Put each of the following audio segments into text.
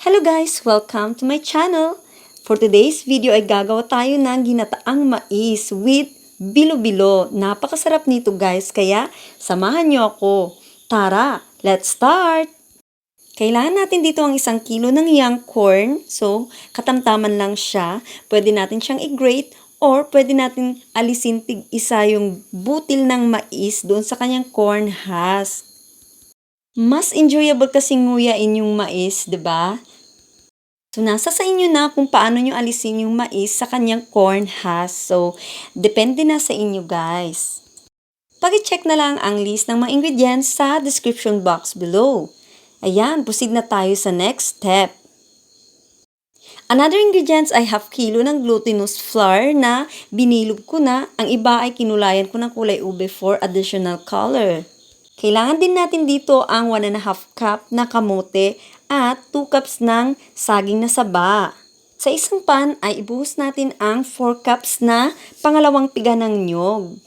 Hello guys! Welcome to my channel! For today's video ay gagawa tayo ng ginataang mais with bilo-bilo. Napakasarap nito guys, kaya samahan niyo ako. Tara, let's start! Kailangan natin dito ang 1 kilo ng young corn. So, katamtaman lang siya. Pwede natin siyang i-grate or pwede natin alisin tig-isa yung butil ng mais doon sa kanyang corn husk. Mas enjoyable kasi nguyain yung mais, 'di ba? So, nasa sa inyo na kung paano nyo alisin yung mais sa kanyang corn husk. So, depende na sa inyo guys. Pag-check na lang ang list ng mga ingredients sa description box below. Ayan, proceed na tayo sa next step. Another ingredients ay half kilo ng glutinous flour na binilog ko na. Ang iba ay kinulayan ko ng kulay ube for additional color. Kailangan din natin dito ang 1.5 cup na kamote at 2 cups ng saging na saba. Sa isang pan ay ibuhos natin ang 4 cups na pangalawang piga ng niyog.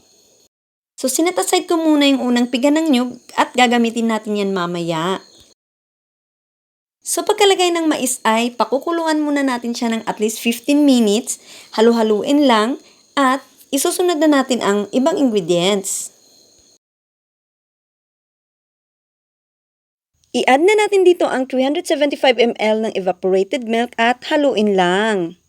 So sinet aside ko muna yung unang piga ng niyog at gagamitin natin yan mamaya. So pagkalagay ng mais ay pakukuluan muna natin siya ng at least 15 minutes, halu-haluin lang at isusunod na natin ang ibang ingredients. I-add na natin dito ang 375 ml ng evaporated milk at haluin lang.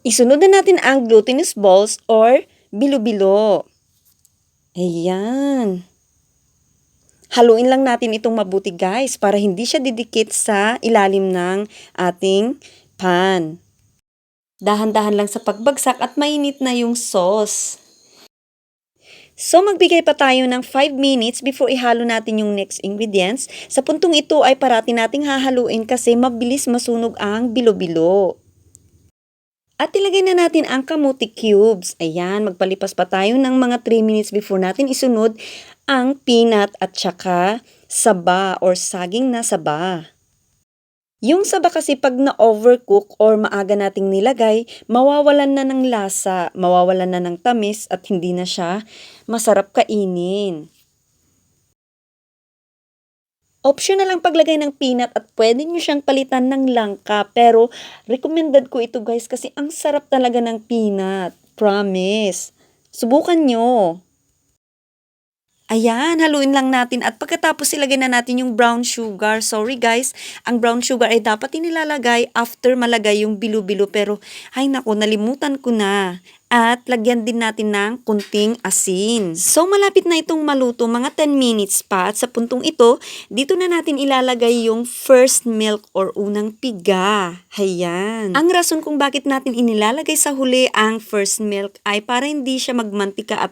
Isunod na natin ang glutinous balls or bilo-bilo. Ayan. Haluin lang natin itong mabuti guys para hindi siya didikit sa ilalim ng ating pan. Dahan-dahan lang sa pagbagsak at mainit na yung sauce. So, magbigay pa tayo ng 5 minutes before ihalo natin yung next ingredients. Sa puntong ito ay parati nating hahaluin kasi mabilis masunog ang bilo-bilo. At ilagay na natin ang kamote cubes. Ayan, magpalipas pa tayo ng mga 3 minutes before natin isunod ang peanut at saka saba or saging na saba. Yung saba kasi pag na-overcook or maaga nating nilagay, mawawalan na ng lasa, mawawalan na ng tamis at hindi na siya masarap kainin. Optional ang paglagay ng peanut at pwede nyo siyang palitan ng langka pero recommended ko ito guys kasi ang sarap talaga ng peanut. Promise. Subukan nyo. Ayan, haluin lang natin at pagkatapos ilagay na natin yung brown sugar. Sorry guys, ang brown sugar ay dapat inilalagay after malagay yung bilo-bilo pero ay naku, nalimutan ko na. At lagyan din natin ng kunting asin. So malapit na itong maluto, mga 10 minutes pa at sa puntong ito, dito na natin ilalagay yung first milk or unang piga. Ayan. Ang rason kung bakit natin inilalagay sa huli ang first milk ay para hindi siya magmantika at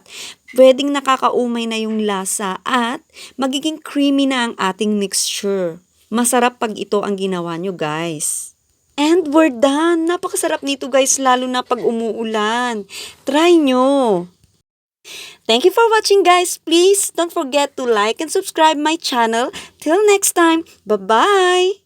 pwedeng nakakaumay na yung lasa at magiging creamy na ang ating mixture. Masarap pag ito ang ginawa nyo guys. And we're done! Napakasarap nito guys, lalo na pag umuulan. Try nyo! Thank you for watching guys. Please don't forget to like and subscribe my channel. Till next time, bye-bye!